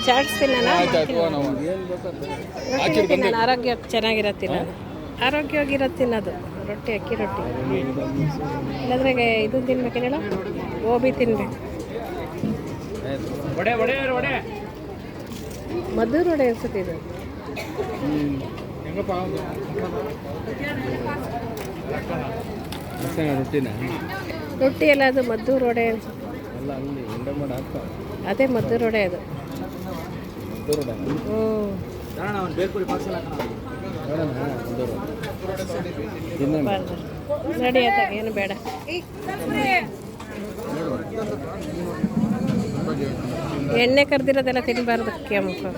ಚಾಟ್ಸ್ ತಿನ್ನೋಣ ರೊಟ್ಟಿನೇ ತಿನ್ನೋಣ, ಆರೋಗ್ಯ ಚೆನ್ನಾಗಿರೋದು ತಿನ್ನೋದು, ಆರೋಗ್ಯವಾಗಿರೋದು ತಿನ್ನೋದು. ರೊಟ್ಟಿ, ಅಕ್ಕಿ ರೊಟ್ಟಿ. ಇಲ್ಲಾಂದ್ರೆ ಇದು ತಿನ್ಬೇಕೇನಲ್ಲ, ಗೋಬಿ ತಿನ್ಬೇಕು. ಮದ್ದೂರು ವಡೆ ಅನ್ಸುತ್ತೆ ಇದು. ರೊಟ್ಟಿ ಎಲ್ಲ ಅದು ಮದ್ದೂರು ವಡೆ ಅನ್ಸುತ್ತೆ. ಅದೇ ಮದ್ದೂರು ವಡೆ ಅದು. ರೆಡಿ ಆಯ್ತಾ? ಏನು ಬೇಡ. ಎಣ್ಣೆ ಕರ್ದಿರೋದೆಲ್ಲ ತಿನ್ನಬಾರ್ದು, ಕೆಂಪು.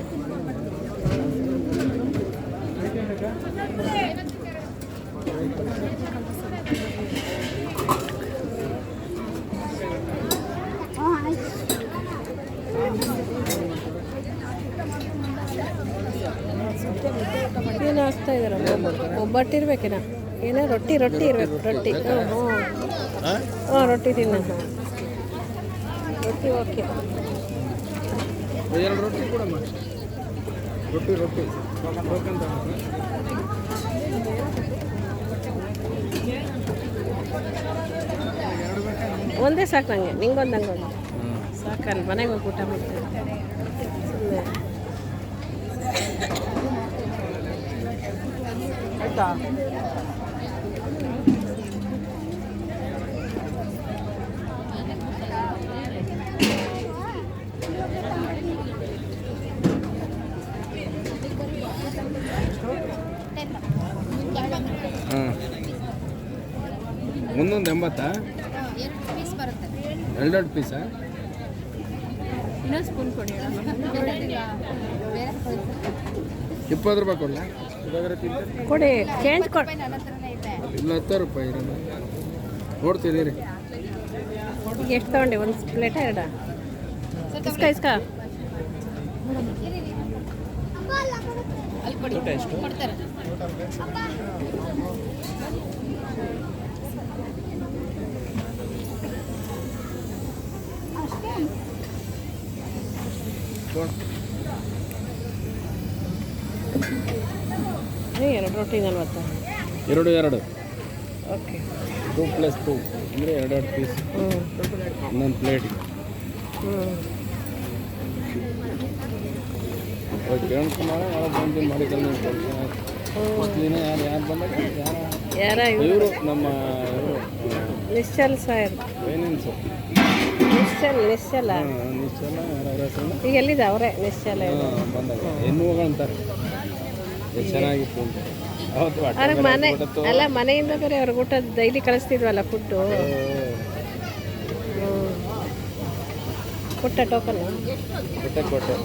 ಏನು ಹಾಕ್ತಾ ಇದಾರ? ಒಬ್ಬಟ್ಟು ಇರ್ಬೇಕೇನ? ಏನೋ ರೊಟ್ಟಿ ಇರ್ಬೇಕು. ರೊಟ್ಟಿ. ಹ್ಞೂ ರೊಟ್ಟಿ ತಿನ್ನ. ರೊಟ್ಟಿ ಓಕೆ. ಒಂದೇ ಸಾಕು ನನಗೆ. ನಿಂಗೊಂದು ಹಂಗೊಂದು ಸಾಕಲ್ಲ. ಮನೆಗೆ ಹೋಗಿ ಊಟ ಮಾಡ್ತೀನಿ ಸುಮ್ಮನೆ. ಆಯ್ತಾ? ಒಂದೊಂದು 80? ಎರಡು ಪೀಸಾ? ಇನ್ನೊಂದು ಸ್ಪೂನ್ ಕೊಡಿ. 20 ರೂಪಾಯಿ ಕೊಡಲ? ಕೊಡಿ, ಚೇಂಜ್ ಕೊಡಿ. ಇಲ್ಲ 10 ರೂಪಾಯಿ ಇರೋದು. ನೋಡ್ತೀರಿ ರೀ. ಈಗ ಎಷ್ಟು ತೊಗೊಂಡೆ? ಒಂದು ಪ್ಲೇಟ ಎರಡ? ಇಸ್ಕ ಎರಡು ರೊಟ್ಟಿ 40. ಎರಡು ಓಕೆ. 2+2 ಅಂದರೆ 2 ಪೀಸ್. ಇನ್ನೊಂದು ಪ್ಲೇಟಿಗೆ ಕೇಳ್ಕೊಂಡಾಗ ಯಾರೋ ಬಂದು ಮಾಡಿ ಯಾರು ಬಂದಾಗ ಯಾರ ಇವರು ನಮ್ಮ ನಿಶ್ಚಲ್ ಸಾರ್. ಏನೇನು ನಿಶ್ಚಲ ಈಗ ಎಲ್ಲಿದೆ? ಅವರೇ ನಿಶ್ಚಲ ಬಂದಾಗ ಹೆಣ್ಣುಗಳು ಅಂತಾರೆ. ಎಷ್ಟು ಚೆನ್ನಾಗಿತ್ತು ಅಂತ. ಅವ್ರಿಗೆ ಮನೆ ಅಲ್ಲ, ಮನೆಯಿಂದ ಬೇರೆ ಅವ್ರಿಗೆ ಊಟ ಡೈಲಿ ಕಳಿಸ್ತಿದ್ವಲ್ಲ ಫುಡ್ಡು. ಕೊಟ್ಟ ಟೋಕನ್ ಕೊಟ್ಟೆ.